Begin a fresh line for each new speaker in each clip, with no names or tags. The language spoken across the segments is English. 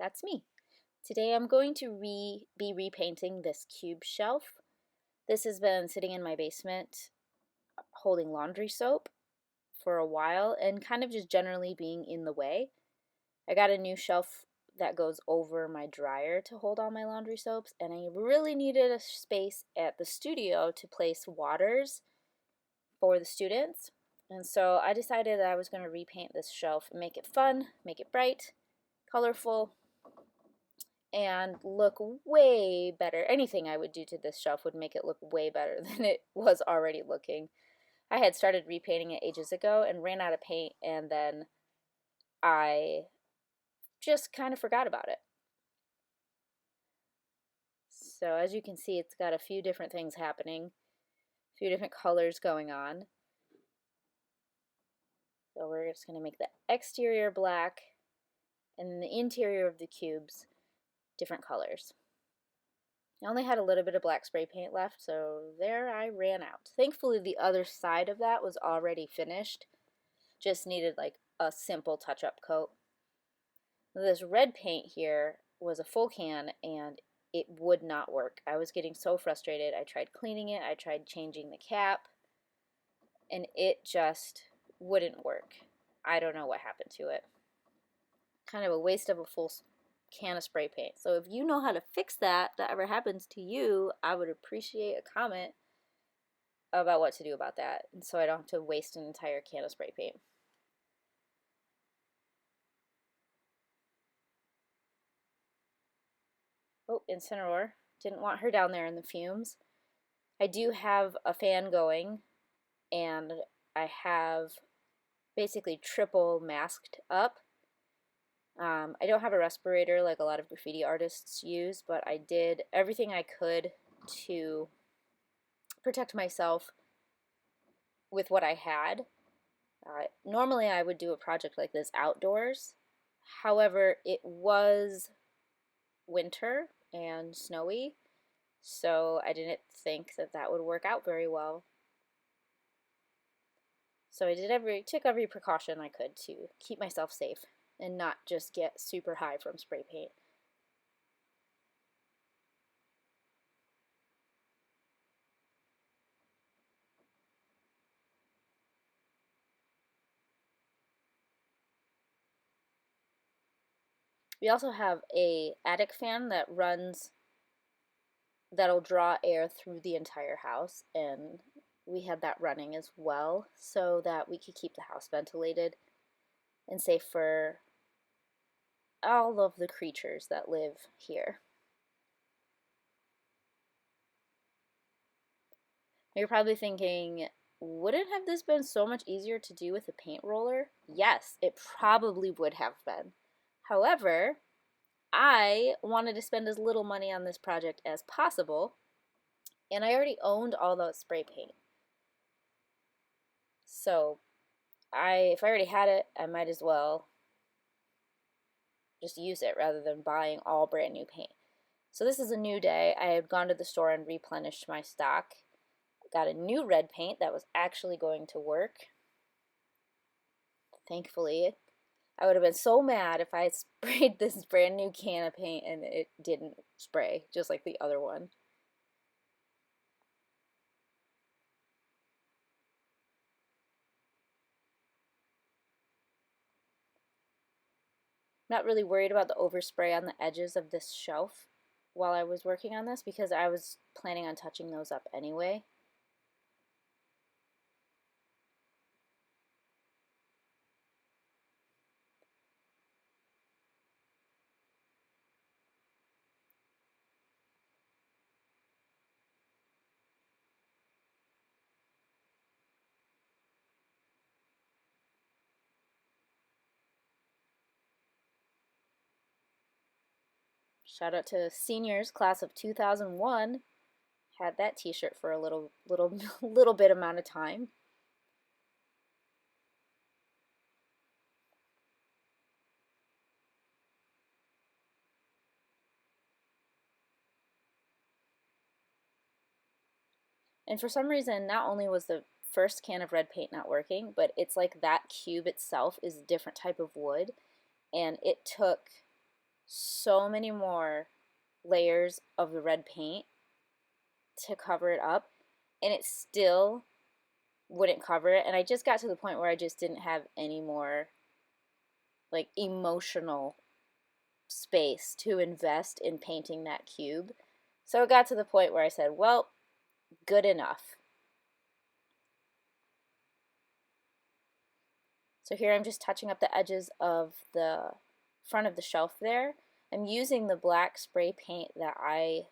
that's me. Today I'm going to be repainting this cube shelf. This has been sitting in my basement holding laundry soap for a while and kind of just generally being in the way. I got a new shelf that goes over my dryer to hold all my laundry soaps, and I really needed a space at the studio to place waters for the students. And so I decided that I was going to repaint this shelf and make it fun, make it bright, colorful, and look way better. Anything I would do to this shelf would make it look way better than it was already looking. I had started repainting it ages ago and ran out of paint, and then I just kind of forgot about it. So as you can see, it's got a few different things happening, a few different colors going on. So we're just going to make the exterior black and then the interior of the cubes different colors. I only had a little bit of black spray paint left, so there I ran out. Thankfully, the other side of that was already finished. Just needed like a simple touch-up coat. This red paint here was a full can and it would not work. I was getting so frustrated. I tried cleaning it, I tried changing the cap, and it just wouldn't work. I don't know what happened to it. Kind of a waste of a full can of spray paint. So if you know how to fix that, if that ever happens to you, I would appreciate a comment about what to do about that, and so I don't have to waste an entire can of spray paint. Oh, Incineroar. Didn't want her down there in the fumes. I do have a fan going, and I have basically triple masked up. I don't have a respirator like a lot of graffiti artists use, but I did everything I could to protect myself with what I had. Normally I would do a project like this outdoors. However, it was winter and snowy, so I didn't think that that would work out very well. So I took every precaution I could to keep myself safe and not just get super high from spray paint. We also have a attic fan that'll draw air through the entire house, and we had that running as well so that we could keep the house ventilated and safe for all of the creatures that live here. You're probably thinking, wouldn't have this been so much easier to do with a paint roller? Yes, it probably would have been. However, I wanted to spend as little money on this project as possible, and I already owned all that spray paint. So if I already had it, I might as well just use it rather than buying all brand new paint. So this is a new day. I had gone to the store and replenished my stock. Got a new red paint that was actually going to work. Thankfully, I would have been so mad if I had sprayed this brand new can of paint and it didn't spray, just like the other one. Not really worried about the overspray on the edges of this shelf while I was working on this because I was planning on touching those up anyway. Shout out to seniors, class of 2001. Had that t-shirt for a little bit amount of time. And for some reason, not only was the first can of red paint not working, but it's like that cube itself is a different type of wood, and it took so many more layers of the red paint to cover it up, and it still wouldn't cover it. And I just got to the point where I just didn't have any more like emotional space to invest in painting that cube. So it got to the point where I said, well, good enough. So here I'm just touching up the edges of the front of the shelf there. I'm using the black spray paint that I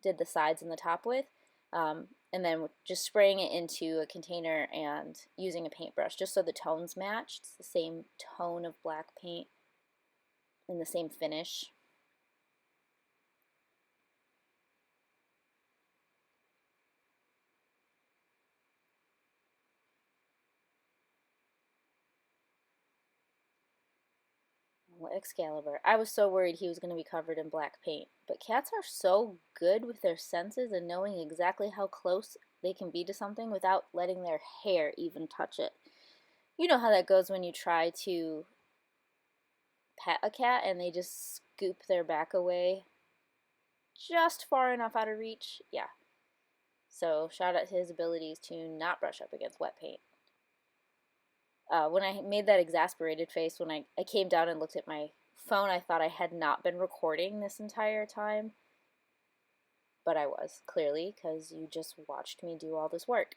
did the sides and the top with, and then just spraying it into a container and using a paintbrush just so the tones match. It's the same tone of black paint and the same finish. Excalibur. I was so worried he was going to be covered in black paint. But cats are so good with their senses and knowing exactly how close they can be to something without letting their hair even touch it. You know how that goes when you try to pet a cat and they just scoop their back away just far enough out of reach? Yeah. So shout out to his abilities to not brush up against wet paint. When I made that exasperated face, when I came down and looked at my phone, I thought I had not been recording this entire time. But I was, clearly, because you just watched me do all this work.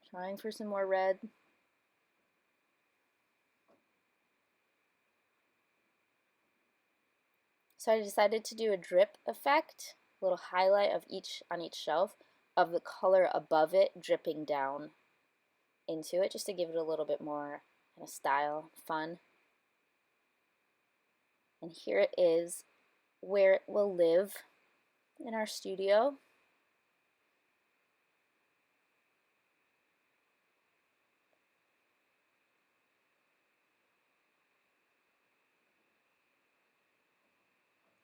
Trying for some more red. So I decided to do a drip effect, a little highlight of each on each shelf of the color above it dripping down into it, just to give it a little bit more kind of style, fun. And here it is where it will live in our studio.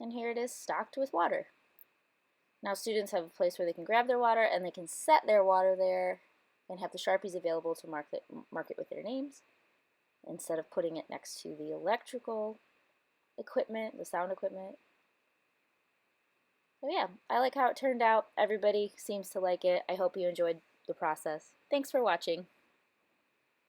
And here it is stocked with water. Now students have a place where they can grab their water and they can set their water there and have the Sharpies available to mark it with their names instead of putting it next to the electrical equipment, the sound equipment. So yeah, I like how it turned out. Everybody seems to like it. I hope you enjoyed the process. Thanks for watching.